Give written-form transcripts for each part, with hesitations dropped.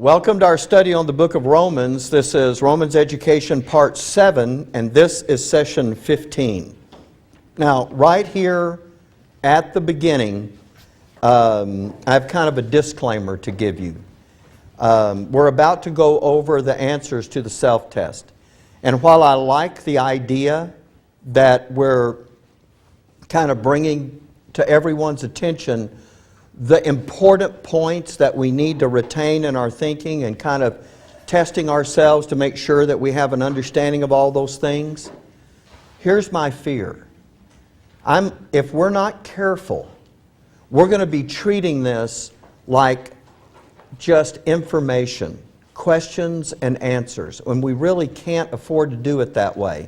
Welcome to our study on the book of Romans. This is Romans Education Part 7, and this is session 15. Now, right here at the beginning, I have kind of a disclaimer to give you. We're about to go over the answers to the self-test. And while I like the idea that we're kind of bringing to everyone's attention the important points that we need to retain in our thinking and kind of testing ourselves to make sure that we have an understanding of all those things, here's my fear. If we're not careful, we're going to be treating this like just information, questions and answers, when we really can't afford to do it that way.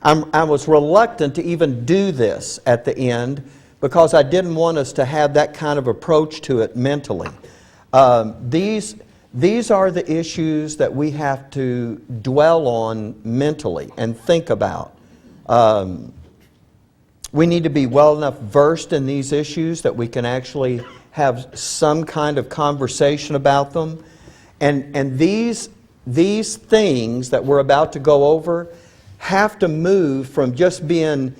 I was reluctant to even do this at the end because I didn't want us to have that kind of approach to it mentally. These are the issues that we have to dwell on mentally and think about. We need to be well enough versed in these issues that we can actually have some kind of conversation about them. And these things that we're about to go over have to move from just being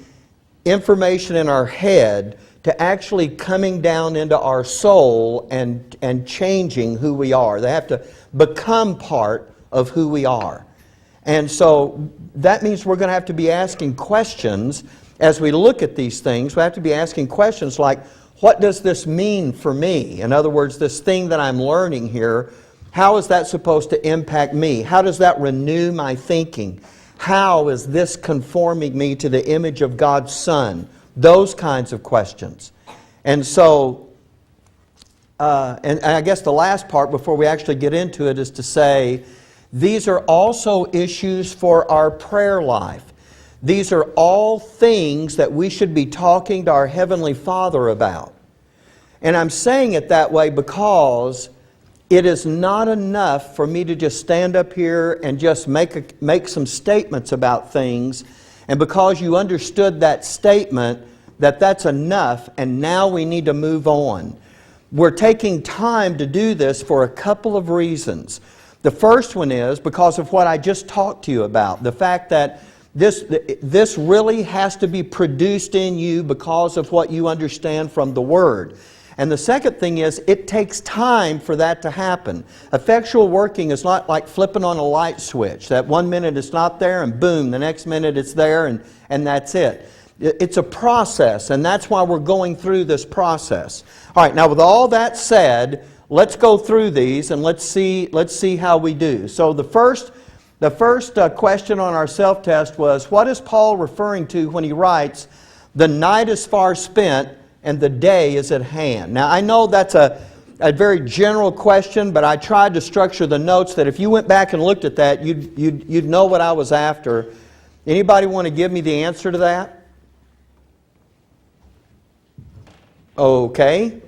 information in our head to actually coming down into our soul and changing who we are. They have to become part of who we are. And so that means we're going to have to be asking questions as we look at these things. We have to be asking questions like, what does this mean for me? In other words, this thing that I'm learning here, how is that supposed to impact me? How does that renew my thinking? How is this conforming me to the image of God's Son? Those kinds of questions. And so, and I guess the last part before we actually get into it is to say, these are also issues for our prayer life. These are all things that we should be talking to our Heavenly Father about. And I'm saying it that way because it is not enough for me to just stand up here and just make some statements about things, and because you understood that statement, that's enough, and now we need to move on. We're taking time to do this for a couple of reasons. The first one is because of what I just talked to you about, the fact that this really has to be produced in you because of what you understand from the Word. And the second thing is, it takes time for that to happen. Effectual working is not like flipping on a light switch. That one minute it's not there and boom, the next minute it's there and that's it. It's a process, and that's why we're going through this process. All right, now with all that said, let's go through these and let's see how we do. So the first question on our self-test was, what is Paul referring to when he writes, "The night is far spent, and the day is at hand"? Now, I know that's a very general question, but I tried to structure the notes that if you went back and looked at that, you'd know what I was after. Anybody want to give me the answer to that? Okay.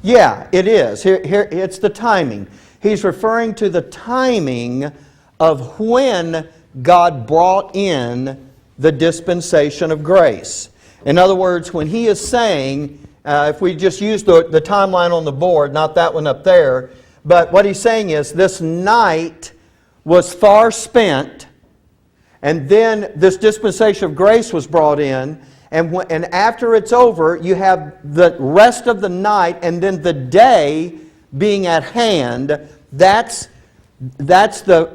Yeah, it is. Here, it's the timing. He's referring to the timing of when God brought in the dispensation of grace. In other words, when he is saying, if we just use the timeline on the board, not that one up there, but what he's saying is this night was far spent, and then this dispensation of grace was brought in, and after it's over, you have the rest of the night, and then the day being at hand. That's the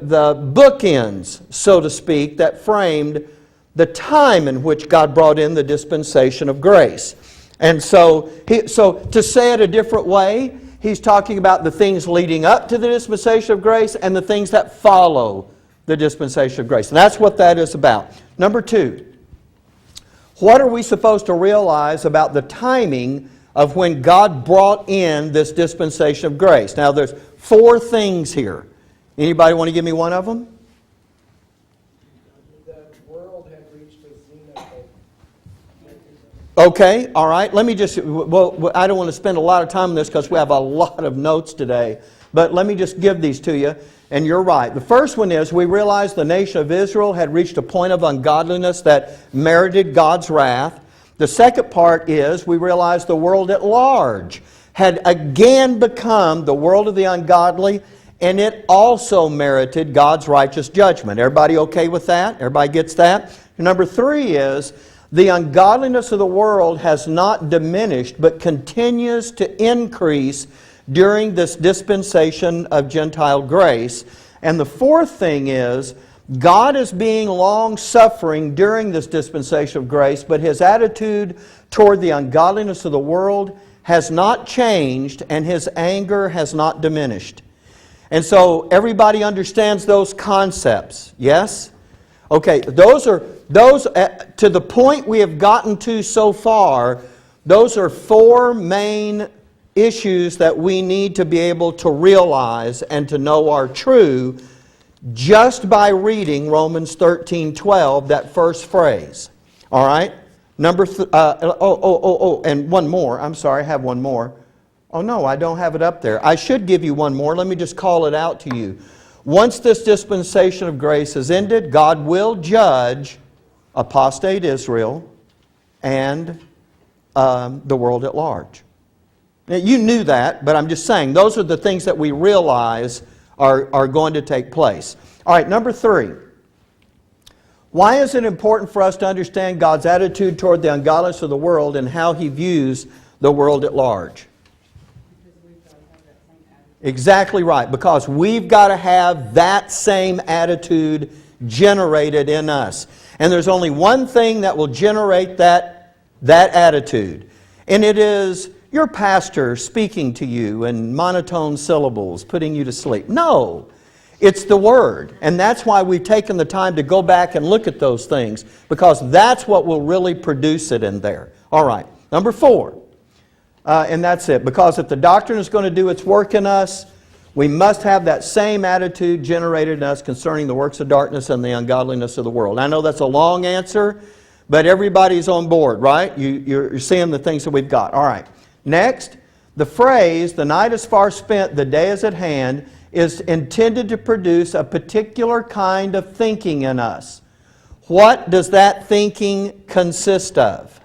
bookends, so to speak, that framed the time in which God brought in the dispensation of grace. And so to say it a different way, he's talking about the things leading up to the dispensation of grace and the things that follow the dispensation of grace. And that's what that is about. Number two, what are we supposed to realize about the timing of when God brought in this dispensation of grace? Now there's 4 things here. Anybody want to give me one of them? Okay, all right. Let me just, I don't want to spend a lot of time on this because we have a lot of notes today. But let me just give these to you, and you're right. The first one is, we realized the nation of Israel had reached a point of ungodliness that merited God's wrath. The second part is, we realized the world at large had again become the world of the ungodly, and it also merited God's righteous judgment. Everybody okay with that? Everybody gets that? Number 3 is, the ungodliness of the world has not diminished, but continues to increase during this dispensation of Gentile grace. And the 4th thing is, God is being long-suffering during this dispensation of grace, but His attitude toward the ungodliness of the world has not changed, and His anger has not diminished. And so everybody understands those concepts, yes? Okay, those to the point we have gotten to so far, those are 4 main issues that we need to be able to realize and to know are true just by reading Romans 13:12, that first phrase. All right? And one more. I'm sorry, I have one more. Oh no, I don't have it up there. I should give you one more. Let me just call it out to you. Once this dispensation of grace is ended, God will judge apostate Israel and the world at large. Now, you knew that, but I'm just saying, those are the things that we realize are going to take place. All right, number 3. Why is it important for us to understand God's attitude toward the ungodliness of the world and how He views the world at large? Exactly right, because we've got to have that same attitude generated in us. And there's only one thing that will generate that attitude, and it is your pastor speaking to you in monotone syllables, putting you to sleep. No, it's the Word. And that's why we've taken the time to go back and look at those things, because that's what will really produce it in there. All right, number 4. And that's it. Because if the doctrine is going to do its work in us, we must have that same attitude generated in us concerning the works of darkness and the ungodliness of the world. I know that's a long answer, but everybody's on board, right? You're seeing the things that we've got. All right. Next, the phrase, the night is far spent, the day is at hand, is intended to produce a particular kind of thinking in us. What does that thinking consist of?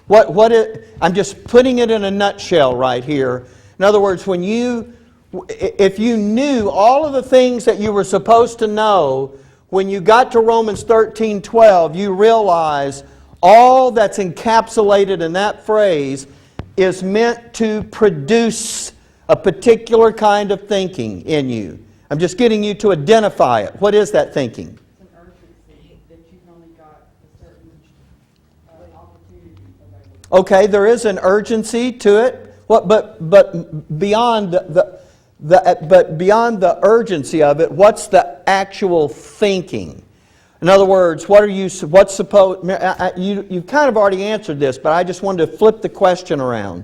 I'm just putting it in a nutshell right here. In other words, if you knew all of the things that you were supposed to know, when you got to Romans 13:12, you realize all that's encapsulated in that phrase is meant to produce a particular kind of thinking in you. I'm just getting you to identify it. What is that thinking? It's an urgency that you've only got a certain opportunity available. Okay, there is an urgency to it. But beyond beyond the urgency of it, what's the actual thinking? In other words, what's supposed? You've kind of already answered this, but I just wanted to flip the question around.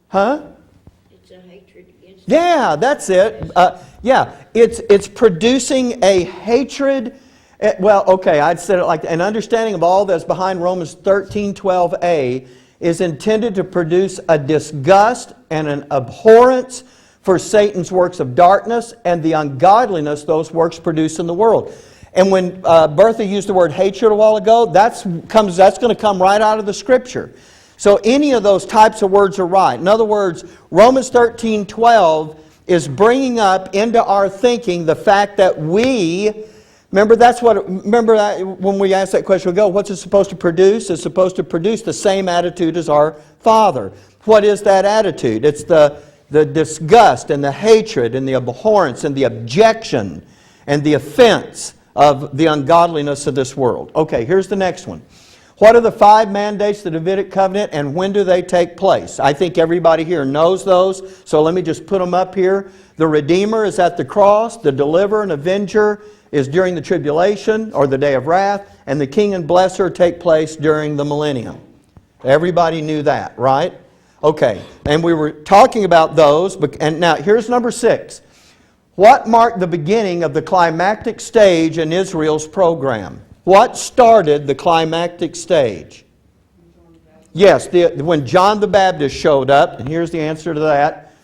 Huh? It's a hatred against. Yeah, that's it. It's producing a hatred. Well, okay, I'd said it like that. An understanding of all that's behind Romans 13:12a is intended to produce a disgust and an abhorrence for Satan's works of darkness and the ungodliness those works produce in the world. And when Bertha used the word hatred a while ago, that's going to come right out of the Scripture. So any of those types of words are right. In other words, Romans 13:12 is bringing up into our thinking the fact that remember when we asked that question, we go, what's it supposed to produce? It's supposed to produce the same attitude as our Father. What is that attitude? It's the disgust and the hatred and the abhorrence and the objection and the offense of the ungodliness of this world. Okay, here's the next one. What are the 5 mandates of the Davidic covenant, and when do they take place? I think everybody here knows those, so let me just put them up here. The Redeemer is at the cross, the Deliverer and Avenger is during the tribulation or the day of wrath, and the King and Blesser take place during the millennium. Everybody knew that, right? Okay, and we were talking about those, and now here's number 6. What marked the beginning of the climactic stage in Israel's program? What started the climactic stage? Yes, when John the Baptist showed up, and here's the answer to that.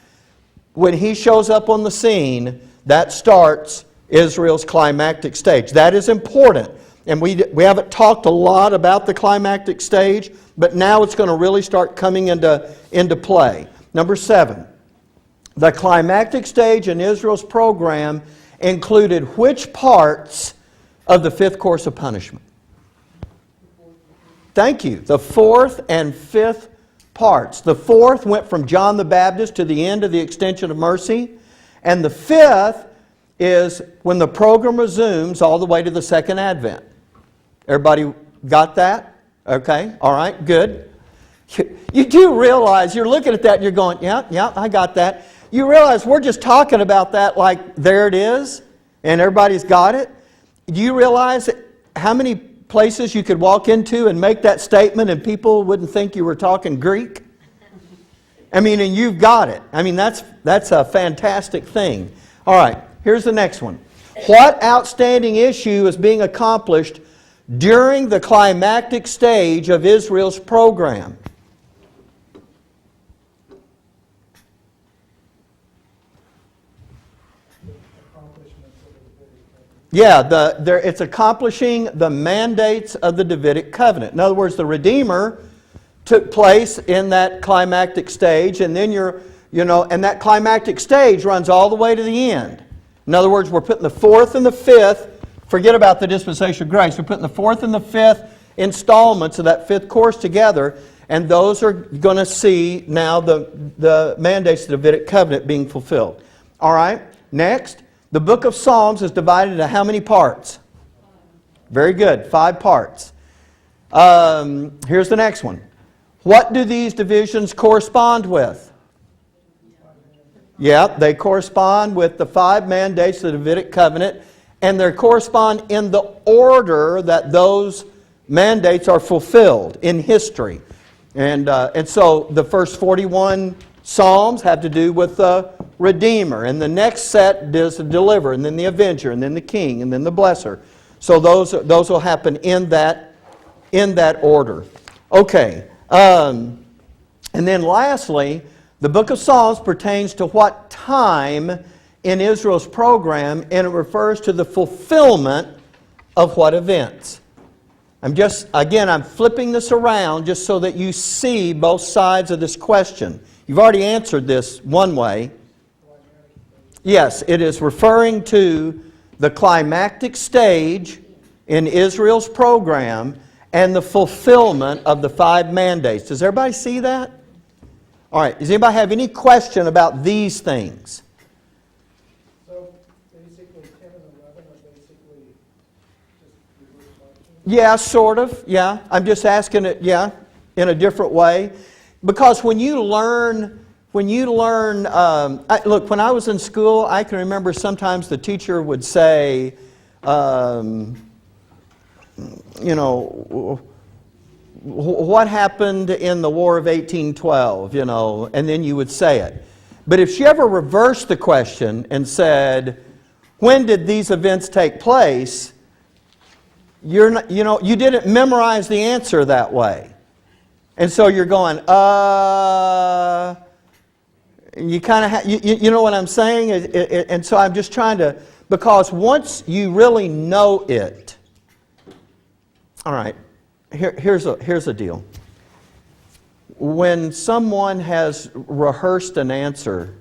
When he shows up on the scene, that starts Israel's climactic stage. That is important. And we haven't talked a lot about the climactic stage, but now it's going to really start coming into play. Number 7, the climactic stage in Israel's program included which parts of the 5th course of punishment? Thank you. The 4th and 5th parts. The 4th went from John the Baptist to the end of the extension of mercy. And the 5th is when the program resumes all the way to the second advent. Everybody got that? Okay, all right, good. You do realize, you're looking at that and you're going, yeah, I got that. You realize we're just talking about that like there it is and everybody's got it. Do you realize how many places you could walk into and make that statement and people wouldn't think you were talking Greek? I mean, and you've got it. I mean, that's a fantastic thing. All right, here's the next one. What outstanding issue is being accomplished during the climactic stage of Israel's program? Yeah, it's accomplishing the mandates of the Davidic covenant. In other words, the Redeemer took place in that climactic stage, and then and that climactic stage runs all the way to the end. In other words, we're putting the 4th and the 5th, forget about the dispensation of grace, we're putting the 4th and the 5th installments of that 5th course together, and those are going to see now the mandates of the Davidic covenant being fulfilled. All right, next. The book of Psalms is divided into how many parts? Very good, 5 parts. Here's the next one. What do these divisions correspond with? Yeah, they correspond with the 5 mandates of the Davidic covenant, and they correspond in the order that those mandates are fulfilled in history. And so the first 41 Psalms have to do with the Redeemer, and the next set is the Deliverer, and then the Avenger, and then the King, and then the Blesser. So those will happen in that order. Okay, and then lastly, the book of Psalms pertains to what time in Israel's program, and it refers to the fulfillment of what events. I'm flipping this around just so that you see both sides of this question. You've already answered this one way. Yes, it is referring to the climactic stage in Israel's program and the fulfillment of the 5 mandates. Does everybody see that? All right, does anybody have any question about these things? So basically 10 and 11 are basically just reverse functions? Yeah, sort of, yeah. I'm just asking it, yeah, in a different way. Because when you learn, look, when I was in school, I can remember sometimes the teacher would say, what happened in the War of 1812, and then you would say it. But if she ever reversed the question and said, when did these events take place, you didn't memorize the answer that way. And so you're going, you kind of you know what I'm saying? And so I'm just trying to, because once you really know it, all right, here's a deal. When someone has rehearsed an answer,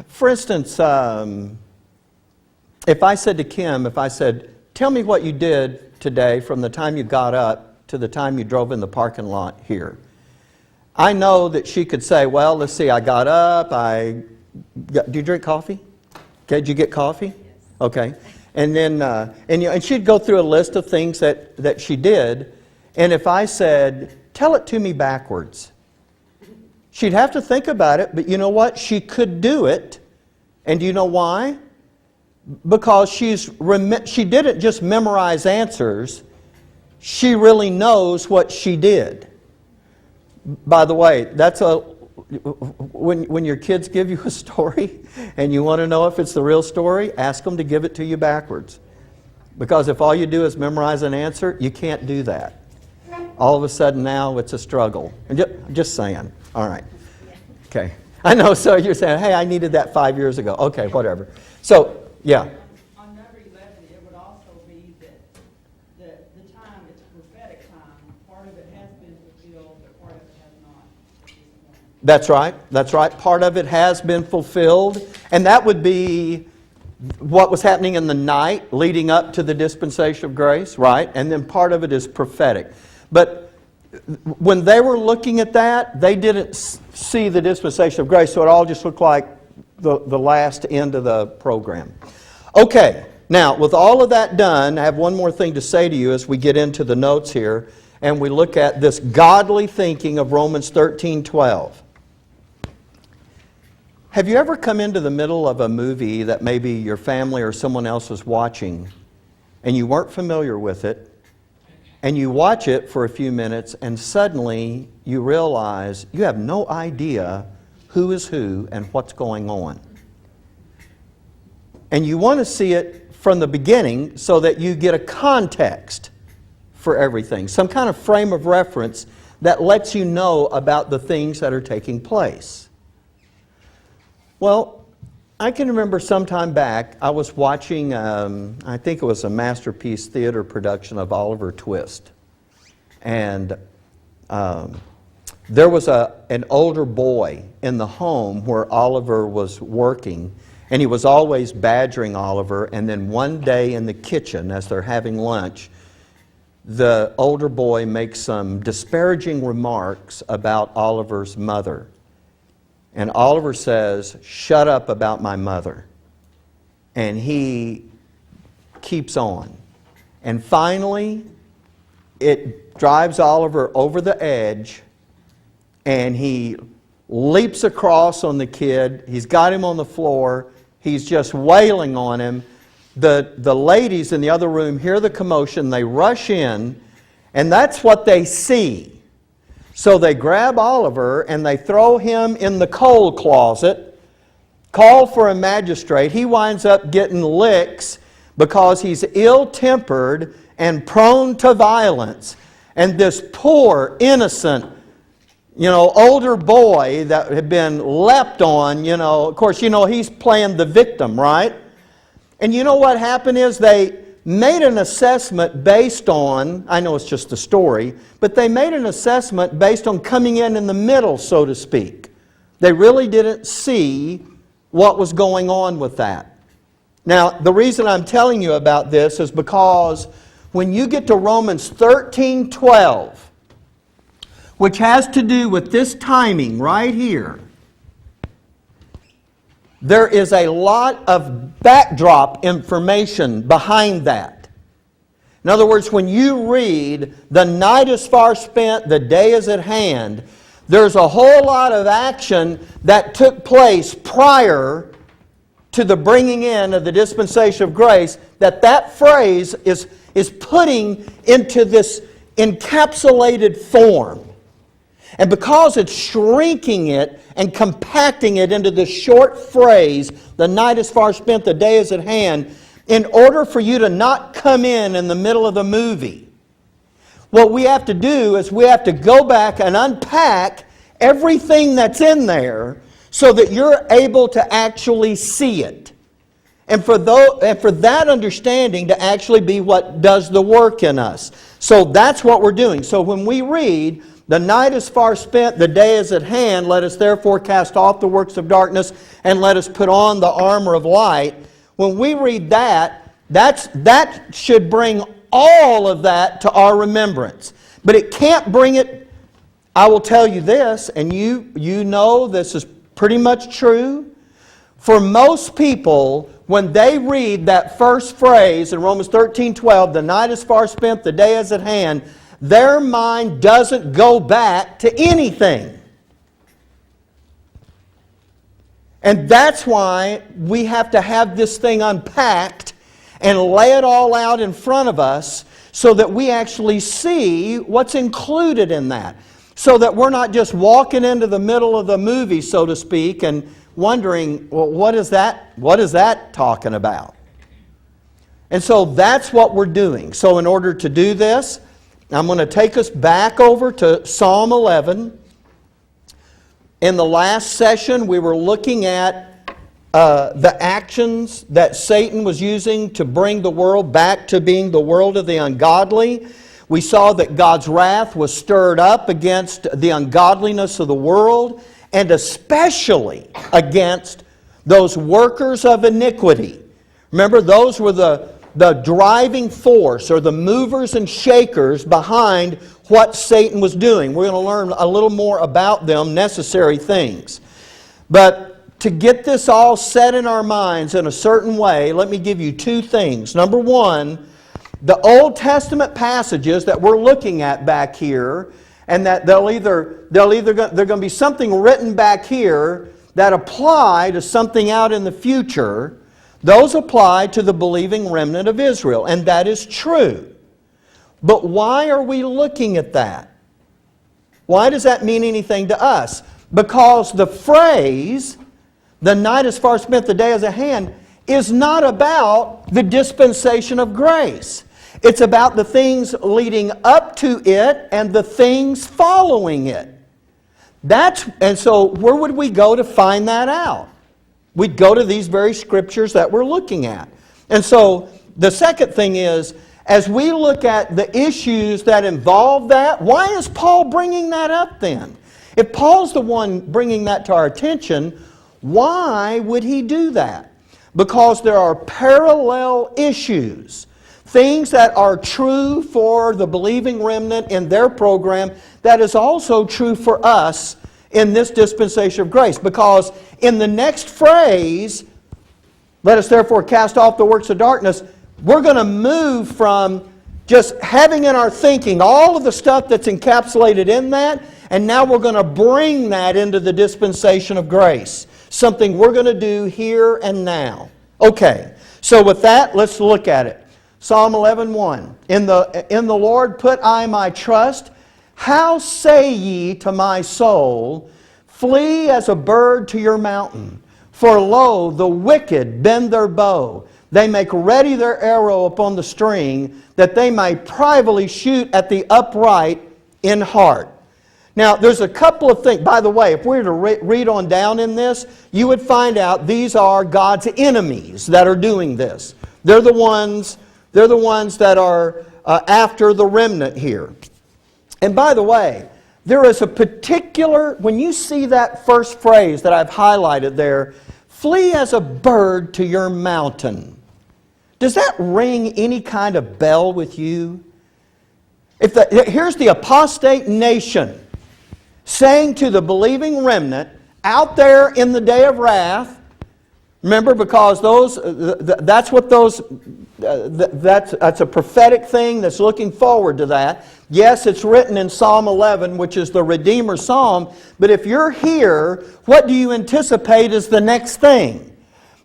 for instance, if I said to Kim, tell me what you did today from the time you got up to the time you drove in the parking lot here. I know that she could say, well, let's see, I got up, do you drink coffee? Okay, did you get coffee? Yes. Okay. And then, and she'd go through a list of things that she did, and if I said, tell it to me backwards, she'd have to think about it, but you know what? She could do it, and do you know why? Because she didn't just memorize answers, she really knows what she did. By the way, when your kids give you a story and you want to know if it's the real story, ask them to give it to you backwards. Because if all you do is memorize an answer, you can't do that. All of a sudden now it's a struggle. Just saying. All right. Okay. I know, so you're saying, hey, I needed that 5 years ago. Okay, whatever. So, yeah. On number 11, it That's right. That's right. Part of it has been fulfilled. And that would be what was happening in the night leading up to the dispensation of grace, right? And then part of it is prophetic. But when they were looking at that, they didn't see the dispensation of grace, so it all just looked like the last end of the program. Okay, now with all of that done, I have one more thing to say to you as we get into the notes here, and we look at this godly thinking of Romans 13:12. Have you ever come into the middle of a movie that maybe your family or someone else was watching, and you weren't familiar with it, and you watch it for a few minutes, and suddenly you realize you have no idea who is who and what's going on? And you want to see it from the beginning so that you get a context for everything, some kind of frame of reference that lets you know about the things that are taking place. Well, I can remember some time back, I was watching, I think it was a Masterpiece Theater production of Oliver Twist. And there was an older boy in the home where Oliver was working, and he was always badgering Oliver. And then one day in the kitchen, as they're having lunch, the older boy makes some disparaging remarks about Oliver's mother. And Oliver says, "Shut up about my mother." And he keeps on. And finally, it drives Oliver over the edge, and he leaps across on the kid. He's got him on the floor. He's just wailing on him. The ladies in the other room hear the commotion. They rush in, and that's what they see. So they grab Oliver and they throw him in the coal closet, call for a magistrate. He winds up getting licks because he's ill-tempered and prone to violence. And this poor, innocent, older boy that had been leapt on, of course, he's playing the victim, right? And you know what happened is they made an assessment based on, I know it's just a story, but they made an assessment based on coming in the middle, so to speak. They really didn't see what was going on with that. Now, the reason I'm telling you about this is because when you get to Romans 13:12, which has to do with this timing right here, there is a lot of backdrop information behind that. In other words, when you read, "The night is far spent, the day is at hand," there's a whole lot of action that took place prior to the bringing in of the dispensation of grace that phrase is putting into this encapsulated form. And because it's shrinking it and compacting it into this short phrase, "The night is far spent, the day is at hand," in order for you to not come in the middle of the movie, what we have to do is we have to go back and unpack everything that's in there so that you're able to actually see it. And for that understanding to actually be what does the work in us. So that's what we're doing. So when we read, "The night is far spent, the day is at hand, let us therefore cast off the works of darkness and let us put on the armor of light," when we read that should bring all of that to our remembrance. But it can't bring it. I will tell you this, and you know this is pretty much true. For most people, when they read that first phrase in Romans 13:12, "The night is far spent, the day is at hand," their mind doesn't go back to anything. And that's why we have to have this thing unpacked and lay it all out in front of us so that we actually see what's included in that. So that we're not just walking into the middle of the movie, so to speak, and wondering, well, what is that talking about? And so that's what we're doing. So in order to do this, I'm going to take us back over to Psalm 11. In the last session, we were looking at the actions that Satan was using to bring the world back to being the world of the ungodly. We saw that God's wrath was stirred up against the ungodliness of the world, and especially against those workers of iniquity. Remember, those were the driving force or the movers and shakers behind what Satan was doing. We're going to learn a little more about them, necessary things. But to get this all set in our minds in a certain way, let me give you two things. Number one, the Old Testament passages that we're looking at back here, and that they're going to be something written back here that apply to something out in the future. Those apply to the believing remnant of Israel, and that is true. But why are we looking at that? Why does that mean anything to us? Because the phrase, "the night is far spent, the day is at hand," is not about the dispensation of grace. It's about the things leading up to it and the things following it. And so where would we go to find that out? We'd go to these very scriptures that we're looking at. And so the second thing is, as we look at the issues that involve that, why is Paul bringing that up then? If Paul's the one bringing that to our attention, why would he do that? Because there are parallel issues. Things that are true for the believing remnant in their program, that is also true for us in this dispensation of grace. Because in the next phrase, "Let us therefore cast off the works of darkness," we're going to move from just having in our thinking all of the stuff that's encapsulated in that, and now we're going to bring that into the dispensation of grace. Something we're going to do here and now. Okay, so with that, let's look at it. Psalm 11:1. In the Lord put I my trust. How say ye to my soul, flee as a bird to your mountain? For lo, the wicked bend their bow. They make ready their arrow upon the string, that they may privily shoot at the upright in heart. Now, there's a couple of things. By the way, if we were to read on down in this, you would find out these are God's enemies that are doing this. They're the ones that are after the remnant here. And by the way, there is a particular, when you see that first phrase that I've highlighted there, "Flee as a bird to your mountain." Does that ring any kind of bell with you? Here's the apostate nation saying to the believing remnant out there in the day of wrath, remember, because that's a prophetic thing that's looking forward to that. Yes, it's written in Psalm 11, which is the Redeemer Psalm, but if you're here, what do you anticipate is the next thing?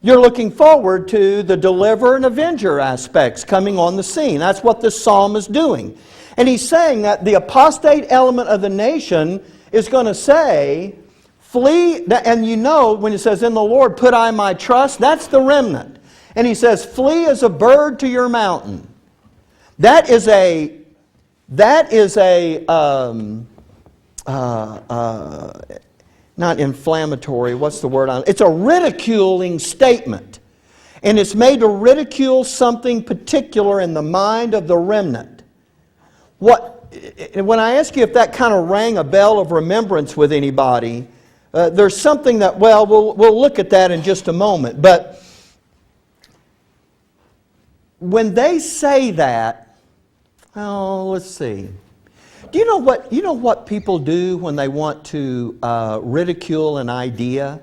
You're looking forward to the deliverer and avenger aspects coming on the scene. That's what this psalm is doing. And he's saying that the apostate element of the nation is going to say, flee, and you know when it says, "In the Lord put I my trust," that's the remnant. And he says, "Flee as a bird to your mountain." That is not inflammatory, what's the word on it? It's a ridiculing statement. And it's made to ridicule something particular in the mind of the remnant. When I ask you if that kind of rang a bell of remembrance with anybody, there's something that, well, we'll look at that in just a moment. But when they say that, let's see. Do you know what people do when they want to ridicule an idea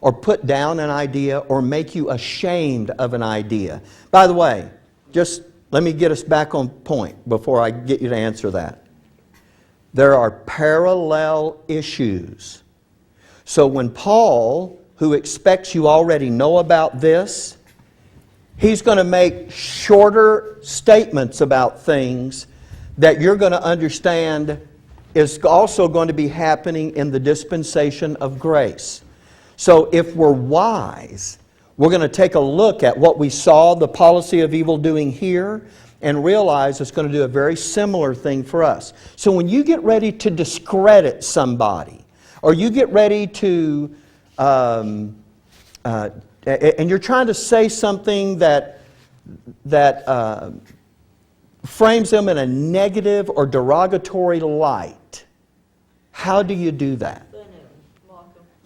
or put down an idea or make you ashamed of an idea? By the way, just let me get us back on point before I get you to answer that. There are parallel issues. So when Paul, who expects you already know about this, he's going to make shorter statements about things that you're going to understand is also going to be happening in the dispensation of grace. So if we're wise, we're going to take a look at what we saw the policy of evil doing here and realize it's going to do a very similar thing for us. So when you get ready to discredit somebody, or you get ready to, and you're trying to say something that frames them in a negative or derogatory light, how do you do that?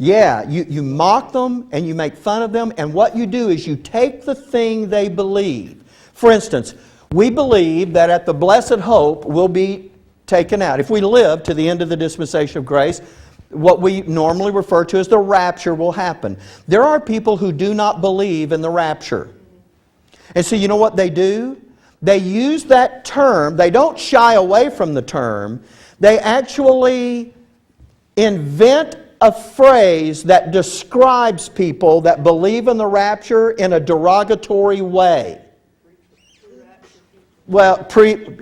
Yeah, you mock them and you make fun of them, and what you do is you take the thing they believe. For instance, we believe that at the blessed hope we'll be taken out. If we live to the end of the dispensation of grace, what we normally refer to as the rapture will happen. There are people who do not believe in the rapture. And so you know what they do? They use that term. They don't shy away from the term. They actually invent a phrase that describes people that believe in the rapture in a derogatory way. Well, pre-trib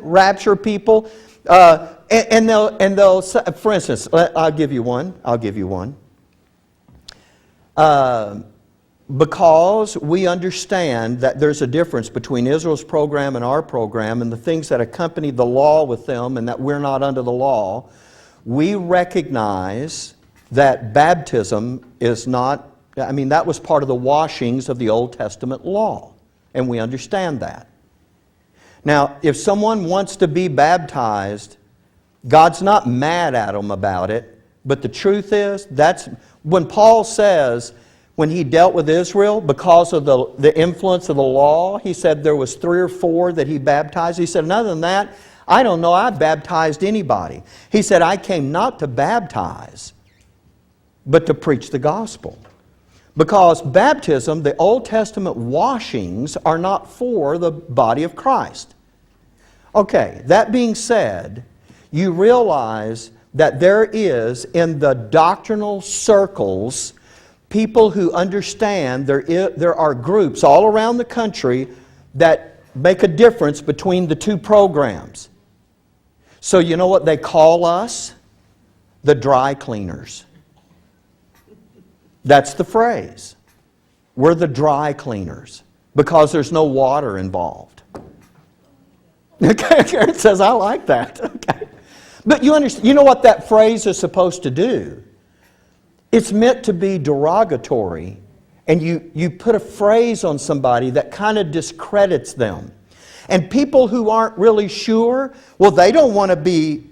rapture people. And they'll, for instance, I'll give you one. Because we understand that there's a difference between Israel's program and our program and the things that accompany the law with them and that we're not under the law, we recognize that baptism is not, that was part of the washings of the Old Testament law, and we understand that. Now, if someone wants to be baptized, God's not mad at them about it, but the truth is, that's when Paul says, when he dealt with Israel, because of the influence of the law, he said there was 3 or 4 that he baptized. He said, and other than that, I don't know I baptized anybody. He said, I came not to baptize, but to preach the gospel. Because baptism, the Old Testament washings, are not for the body of Christ. Okay, that being said, you realize that there is, in the doctrinal circles, people who understand there are groups all around the country that make a difference between the two programs. So you know what they call us? The dry cleaners. That's the phrase. We're the dry cleaners because there's no water involved. Okay, Karen says, I like that. Okay. But you understand, you know what that phrase is supposed to do? It's meant to be derogatory, and you put a phrase on somebody that kind of discredits them. And people who aren't really sure, well, they don't want to be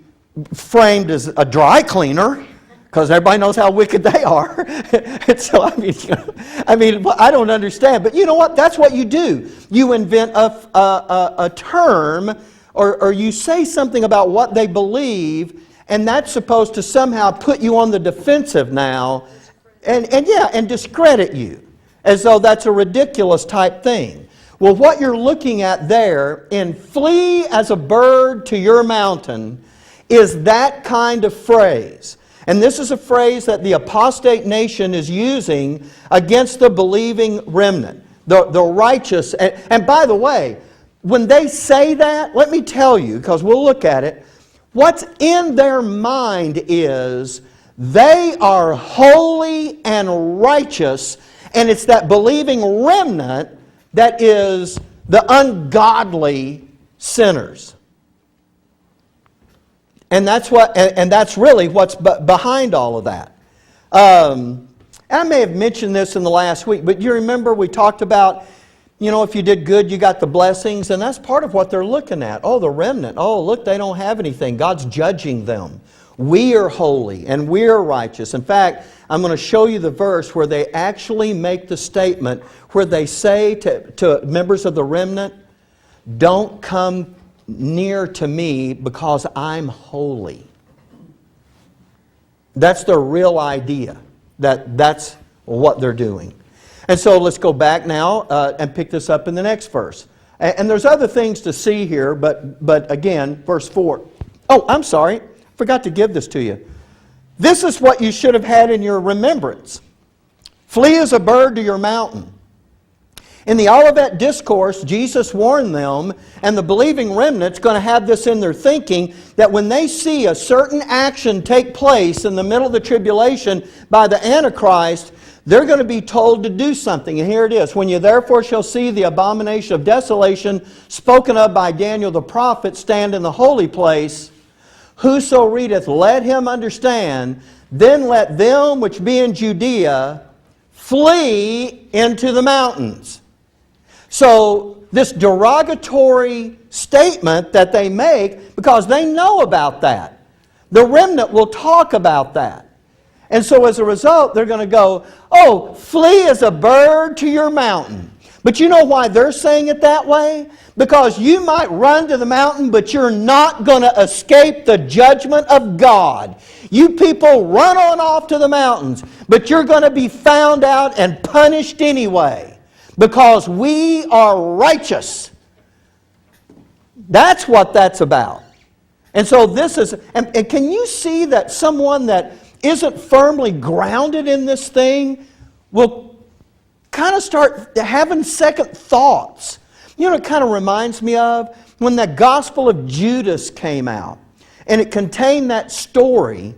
framed as a dry cleaner, because everybody knows how wicked they are. And so, I don't understand. But you know what? That's what you do. You invent a term, or you say something about what they believe, and that's supposed to somehow put you on the defensive now, and discredit you, as though that's a ridiculous type thing. Well, what you're looking at there in "flee as a bird to your mountain" is that kind of phrase. And this is a phrase that the apostate nation is using against the believing remnant, the righteous. And by the way, when they say that, let me tell you, because we'll look at it, what's in their mind is they are holy and righteous, and it's that believing remnant that is the ungodly sinners. And that's really what's behind all of that. And I may have mentioned this in the last week, but you remember we talked about, if you did good, you got the blessings, and that's part of what they're looking at. Oh, the remnant. Oh, look, they don't have anything. God's judging them. We are holy and we are righteous. In fact, I'm going to show you the verse where they actually make the statement where they say to members of the remnant, don't come near to me because I'm holy. That's their real idea. That's what they're doing. And so let's go back now and pick this up in the next verse. And there's other things to see here, but again, verse 4. Oh, I'm sorry. Forgot to give this to you. This is what you should have had in your remembrance. Flee as a bird to your mountain. In the Olivet Discourse, Jesus warned them, and the believing remnant's going to have this in their thinking, that when they see a certain action take place in the middle of the tribulation by the Antichrist, they're going to be told to do something. And here it is. When you therefore shall see the abomination of desolation spoken of by Daniel the prophet stand in the holy place, whoso readeth, let him understand. Then let them which be in Judea flee into the mountains. So this derogatory statement that they make, because they know about that. The remnant will talk about that. And so as a result, they're going to go, oh, flee as a bird to your mountain. But you know why they're saying it that way? Because you might run to the mountain, but you're not going to escape the judgment of God. You people run on off to the mountains, but you're going to be found out and punished anyway, because we are righteous. That's what that's about. And so this is, and can you see that someone that isn't firmly grounded in this thing will kind of start having second thoughts? You know, it kind of reminds me of when the Gospel of Judas came out, and it contained that story.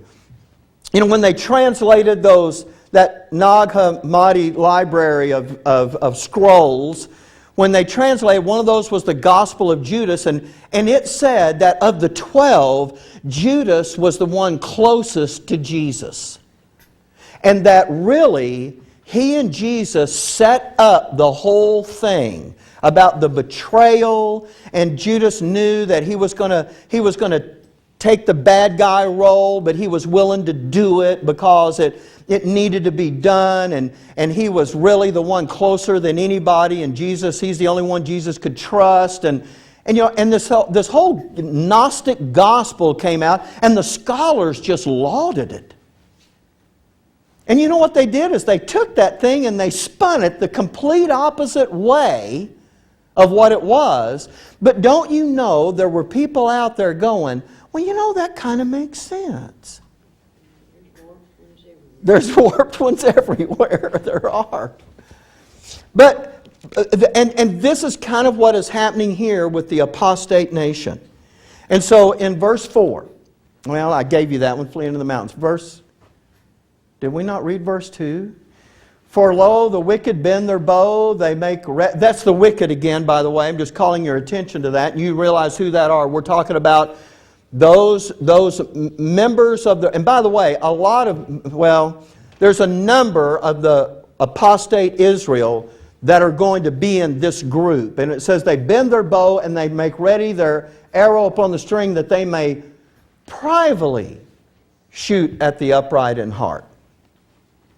You know, when they translated that Nag Hammadi library of scrolls, when they translated, one of those was the Gospel of Judas, and it said that of the 12, Judas was the one closest to Jesus. And that really, he and Jesus set up the whole thing about the betrayal, and Judas knew that he was going to take the bad guy role, but he was willing to do it because it needed to be done, and he was really the one closer than anybody, and Jesus, he's the only one Jesus could trust, and this whole Gnostic gospel came out, and the scholars just lauded it. And you know what they did is they took that thing and they spun it the complete opposite way of what it was. But don't you know there were people out there going, well, you know, that kind of makes sense. There's warped ones everywhere. There are. But, and this is kind of what is happening here with the apostate nation. And so in verse 4, well, I gave you that one, flee into the mountains. Did we not read verse 2? For lo, the wicked bend their bow, they make... That's the wicked again, by the way. I'm just calling your attention to that. And you realize who that are. We're talking about those members of the... And by the way, there's a number of the apostate Israel that are going to be in this group. And it says they bend their bow and they make ready their arrow upon the string that they may privately shoot at the upright in heart.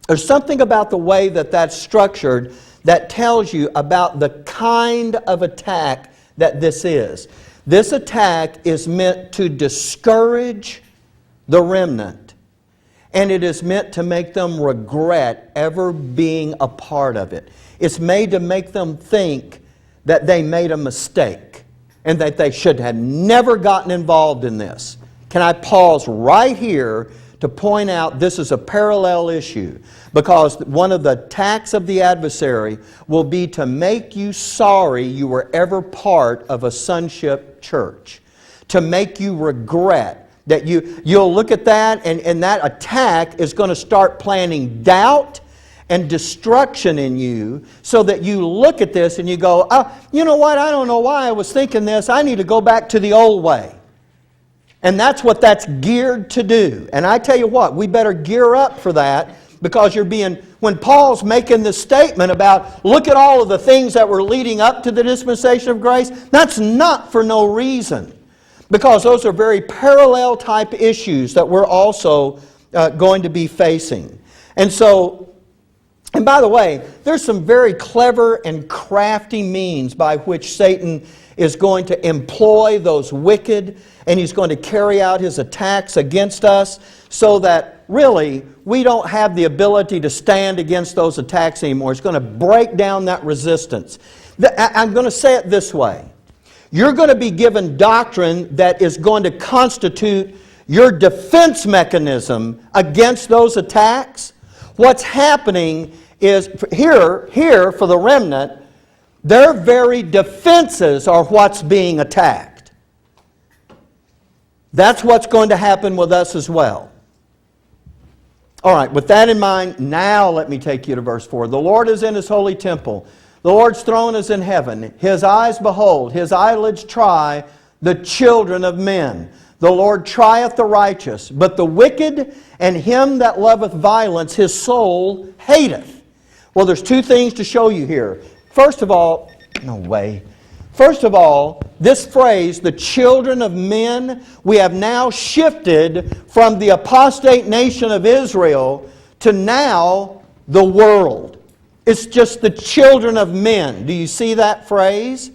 There's something about the way that that's structured that tells you about the kind of attack that this is. This attack is meant to discourage the remnant, and it is meant to make them regret ever being a part of it. It's made to make them think that they made a mistake and that they should have never gotten involved in this. Can I pause right here to point out this is a parallel issue, because one of the attacks of the adversary will be to make you sorry you were ever part of a sonship church, to make you regret that you'll look at that, and that attack is going to start planting doubt and destruction in you, so that you look at this and you go, oh, you know what, I don't know why I was thinking this, I need to go back to the old way. And that's what that's geared to do. And I tell you what, we better gear up for that, because when Paul's making this statement about, look at all of the things that were leading up to the dispensation of grace, that's not for no reason. Because those are very parallel type issues that we're also going to be facing. And by the way, there's some very clever and crafty means by which Satan is going to employ those wicked, and he's going to carry out his attacks against us, so that really we don't have the ability to stand against those attacks anymore. It's going to break down that resistance. I'm going to say it this way. You're going to be given doctrine that is going to constitute your defense mechanism against those attacks. What's happening is, here for the remnant, their very defenses are what's being attacked. That's what's going to happen with us as well. All right, with that in mind, now let me take you to verse 4. The Lord is in His holy temple. The Lord's throne is in heaven. His eyes behold, His eyelids try the children of men. The Lord trieth the righteous, but the wicked and him that loveth violence, His soul hateth. Well, there's two things to show you here. First of all, no way. First of all, this phrase, the children of men, we have now shifted from the apostate nation of Israel to now the world. It's just the children of men. Do you see that phrase?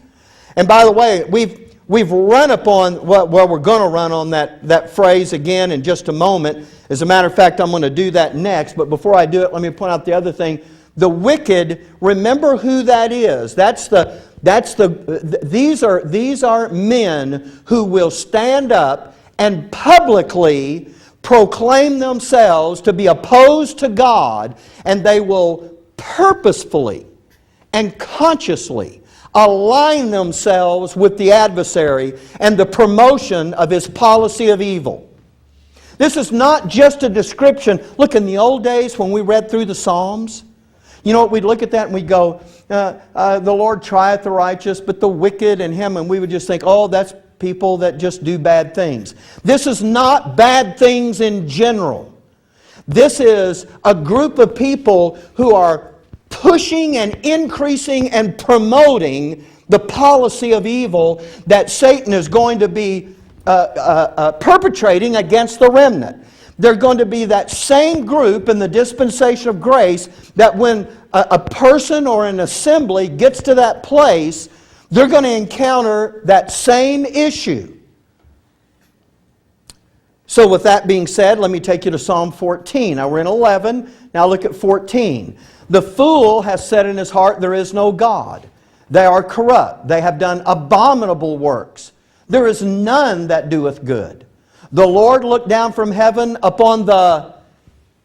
And by the way, we've run upon, well, we're going to run on that phrase again in just a moment. As a matter of fact, I'm going to do that next. But before I do it, let me point out the other thing. The wicked, remember who that is. These are men who will stand up and publicly proclaim themselves to be opposed to God, and they will purposefully and consciously align themselves with the adversary and the promotion of his policy of evil. This is not just a description. Look, in the old days when we read through the Psalms, you know what, we'd look at that and we'd go, the Lord trieth the righteous, but the wicked and him, and we would just think, oh, that's people that just do bad things. This is not bad things in general. This is a group of people who are pushing and increasing and promoting the policy of evil that Satan is going to be perpetrating against the remnant. They're going to be that same group in the dispensation of grace that when a person or an assembly gets to that place, they're going to encounter that same issue. So with that being said, let me take you to Psalm 14. Now we're in 11, now look at 14. The fool has said in his heart, there is no God. They are corrupt. They have done abominable works. There is none that doeth good. The Lord looked down from heaven upon the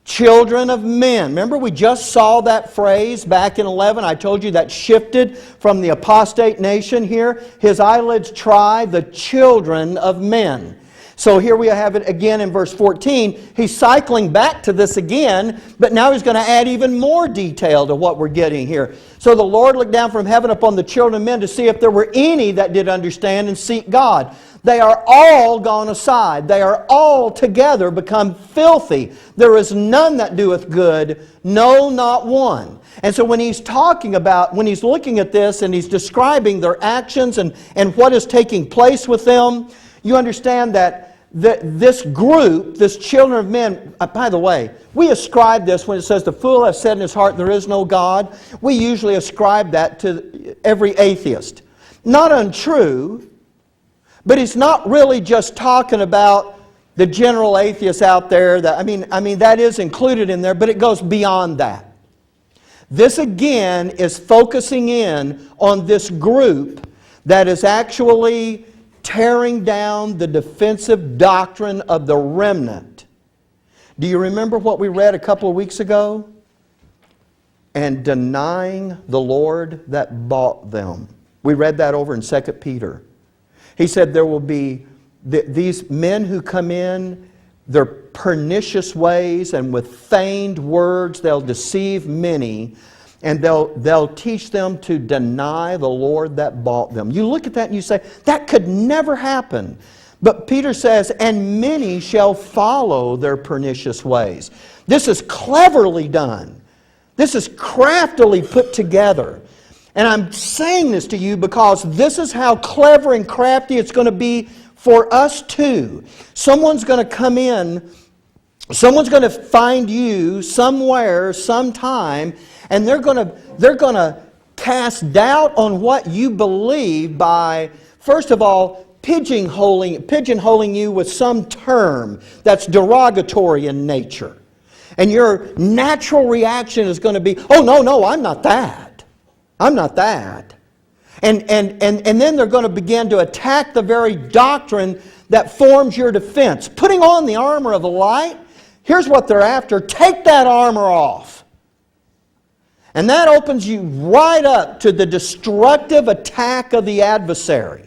children of men. Remember, we just saw that phrase back in 11. I told you that shifted from the apostate nation here. His eyelids try the children of men. So here we have it again in verse 14. He's cycling back to this again, but now he's going to add even more detail to what we're getting here. So the Lord looked down from heaven upon the children of men to see if there were any that did understand and seek God. They are all gone aside. They are all together become filthy. There is none that doeth good, no, not one. And so when he's talking about, when he's looking at this and he's describing their actions and what is taking place with them, you understand that this group, this children of men, by the way, we ascribe this when it says the fool has said in his heart there is no God. We usually ascribe that to every atheist. Not untrue, but he's not really just talking about the general atheists out there. That I mean that is included in there, but it goes beyond that. This again is focusing in on this group that is actually tearing down the defensive doctrine of the remnant. Do you remember what we read a couple of weeks ago? And denying the Lord that bought them. We read that over in 2 Peter. He said there will be these men who come in, their pernicious ways, and with feigned words they'll deceive many, and they'll teach them to deny the Lord that bought them. You look at that and you say, that could never happen. But Peter says, and many shall follow their pernicious ways. This is cleverly done. This is craftily put together. And I'm saying this to you because this is how clever and crafty it's going to be for us too. Someone's going to come in, someone's going to find you somewhere, sometime, and they're going to cast doubt on what you believe by, first of all, pigeonholing you with some term that's derogatory in nature. And your natural reaction is going to be, oh, no, I'm not that. I'm not that. And then they're going to begin to attack the very doctrine that forms your defense. Putting on the armor of the light, here's what they're after. Take that armor off. And that opens you right up to the destructive attack of the adversary.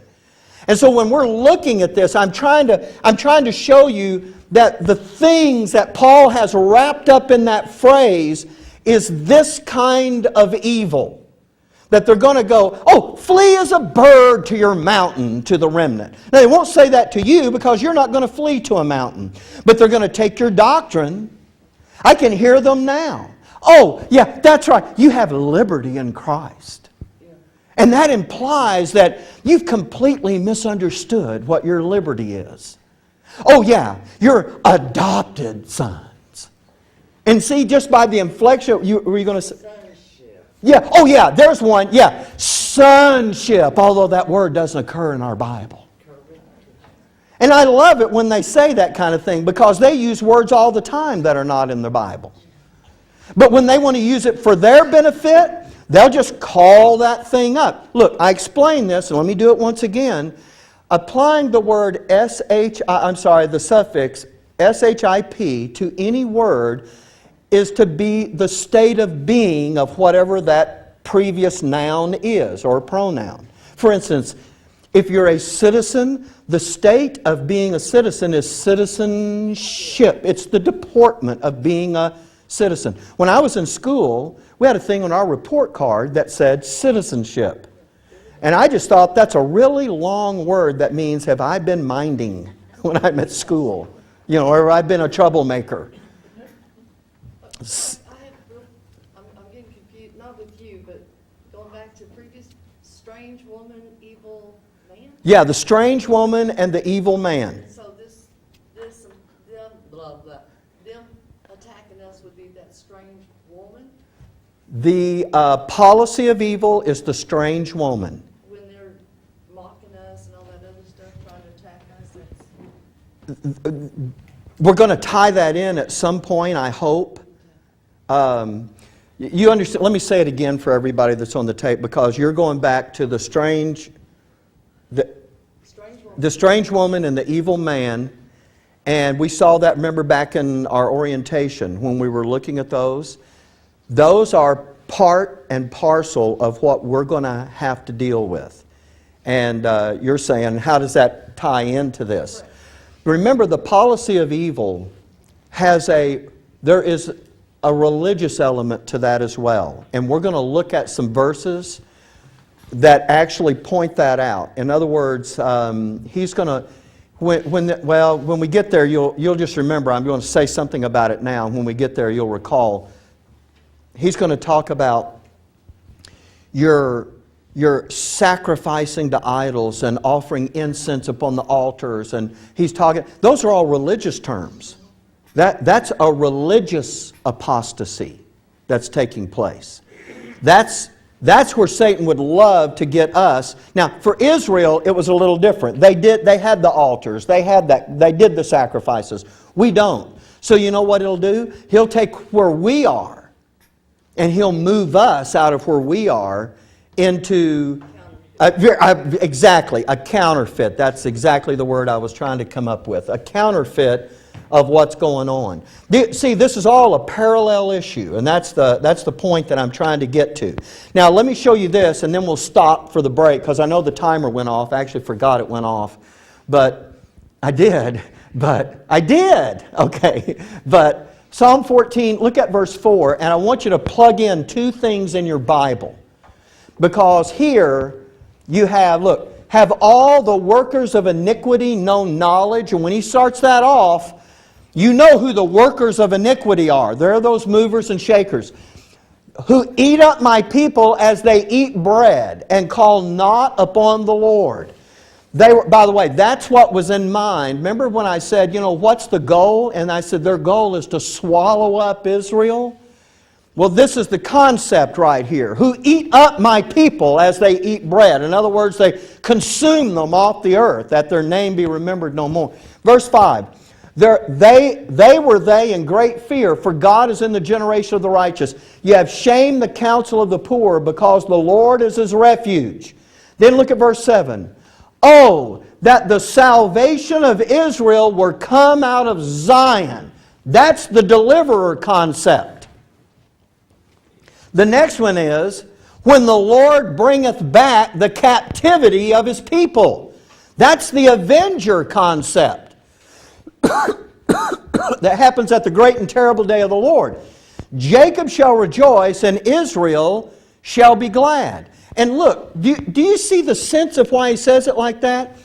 And so when we're looking at this, I'm trying to show you that the things that Paul has wrapped up in that phrase is this kind of evil. That they're going to go, oh, flee as a bird to your mountain, to the remnant. Now, they won't say that to you because you're not going to flee to a mountain. But they're going to take your doctrine. I can hear them now. Oh, yeah, that's right. You have liberty in Christ. And that implies that you've completely misunderstood what your liberty is. Oh yeah, you're adopted sons. And see, just by the inflection, were you going to say? Sonship. Yeah, oh yeah, there's one. Yeah, sonship, although that word doesn't occur in our Bible. And I love it when they say that kind of thing because they use words all the time that are not in the Bible. But when they want to use it for their benefit, they'll just call that thing up. Look, I explained this, and let me do it once again. Applying the word the suffix ship to any word is to be the state of being of whatever that previous noun is or pronoun. For instance, if you're a citizen, the state of being a citizen is citizenship. It's the deportment of being a citizen. When I was in school, we had a thing on our report card that said citizenship. And I just thought that's a really long word that means have I been minding when I'm at school? You know, or I've been a troublemaker. I'm getting confused, not with you, but going back to previous, strange woman, evil man? Yeah, the strange woman and the evil man. So them, blah, blah, them attacking us would be that strange woman? The policy of evil is the strange woman. When they're mocking us and all that other stuff, trying to attack us, We're going to tie that in at some point, I hope. You understand? Let me say it again for everybody that's on the tape, because you're going back to the strange woman and the evil man, and we saw that. Remember back in our orientation when we were looking at those. Those are part and parcel of what we're going to have to deal with. And you're saying, how does that tie into this? Right. Remember, the policy of evil there is a religious element to that as well. And we're going to look at some verses that actually point that out. In other words, he's going to, when we get there, you'll just remember, I'm going to say something about it now. When we get there, you'll recall. He's going to talk about your sacrificing to idols and offering incense upon the altars. And he's talking, those are all religious terms. That's a religious apostasy that's taking place. That's where Satan would love to get us. Now, for Israel, it was a little different. They had the altars. They did the sacrifices. We don't. So you know what he'll do? He'll take where we are, and he'll move us out of where we are into exactly a counterfeit. That's exactly the word I was trying to come up with. A counterfeit of what's going on. See, this is all a parallel issue, and that's the point that I'm trying to get to. Now, let me show you this, and then we'll stop for the break, because I know the timer went off. I actually forgot it went off. But I did. Okay. But Psalm 14, look at verse 4, and I want you to plug in two things in your Bible. Because here you have all the workers of iniquity known knowledge. And when he starts that off, you know who the workers of iniquity are. They're those movers and shakers who eat up my people as they eat bread and call not upon the Lord. By the way, that's what was in mind. Remember when I said, what's the goal? And I said their goal is to swallow up Israel. Well, this is the concept right here. Who eat up my people as they eat bread. In other words, they consume them off the earth, that their name be remembered no more. Verse 5. They were in great fear, for God is in the generation of the righteous. You have shamed the counsel of the poor, because the Lord is his refuge. Then look at verse 7. Oh, that the salvation of Israel were come out of Zion. That's the deliverer concept. The next one is, when the Lord bringeth back the captivity of his people. That's the avenger concept. That happens at the great and terrible day of the Lord. Jacob shall rejoice, and Israel shall be glad. And look, do you see the sense of why he says it like that?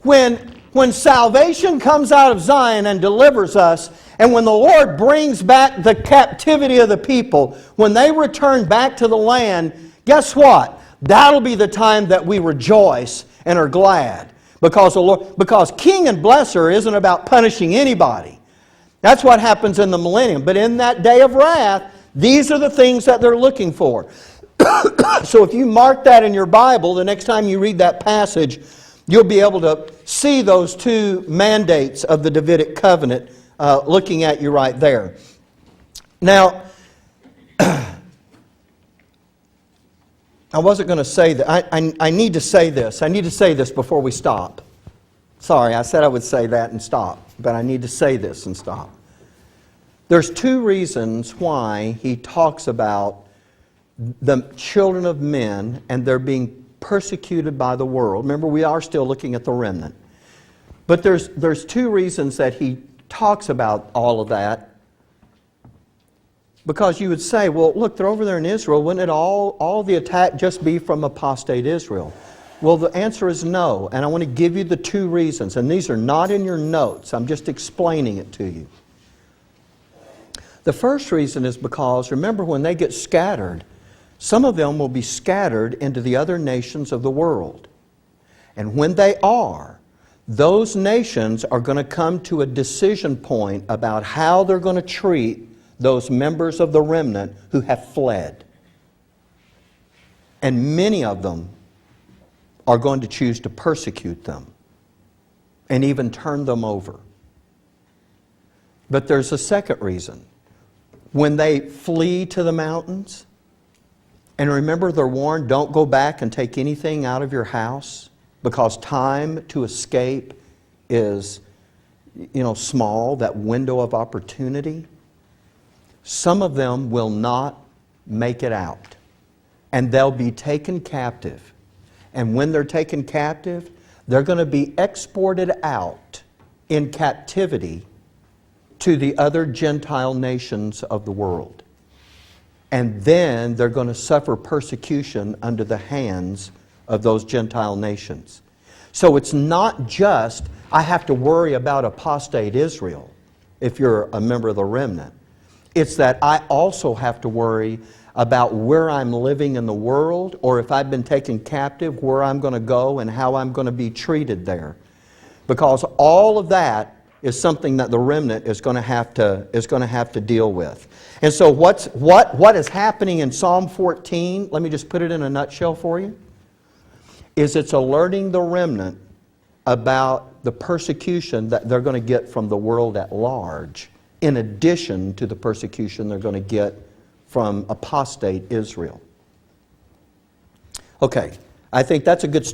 When salvation comes out of Zion and delivers us, and when the Lord brings back the captivity of the people, when they return back to the land, guess what? That'll be the time that we rejoice and are glad. Because King and Blesser isn't about punishing anybody. That's what happens in the millennium. But in that day of wrath, these are the things that they're looking for. So if you mark that in your Bible, the next time you read that passage, you'll be able to see those two mandates of the Davidic covenant looking at you right there. Now, I wasn't going to say that. I need to say this. I need to say this before we stop. Sorry, I said I would say that and stop. But I need to say this and stop. There's two reasons why he talks about the children of men and they're being persecuted by the world. Remember, we are still looking at the remnant. But there's two reasons that he talks about all of that. Because you would say, well, look, they're over there in Israel. Wouldn't it all the attack just be from apostate Israel? Well, the answer is no. And I want to give you the two reasons. And these are not in your notes. I'm just explaining it to you. The first reason is because, remember, when they get scattered, some of them will be scattered into the other nations of the world. And when they are, those nations are going to come to a decision point about how they're going to treat those members of the remnant who have fled. And many of them are going to choose to persecute them and even turn them over. But there's a second reason. When they flee to the mountains, and remember they're warned, don't go back and take anything out of your house because time to escape is, small, that window of opportunity. Some of them will not make it out, and they'll be taken captive. And when they're taken captive, they're going to be exported out in captivity to the other Gentile nations of the world. And then they're going to suffer persecution under the hands of those Gentile nations. So it's not just, I have to worry about apostate Israel if you're a member of the remnant. It's that I also have to worry about where I'm living in the world, or if I've been taken captive, where I'm going to go and how I'm going to be treated there. Because all of that is something that the remnant is going to have to deal with. And so what is happening in Psalm 14, let me just put it in a nutshell for you, is it's alerting the remnant about the persecution that they're going to get from the world at large, in addition to the persecution they're going to get from apostate Israel. Okay, I think that's a good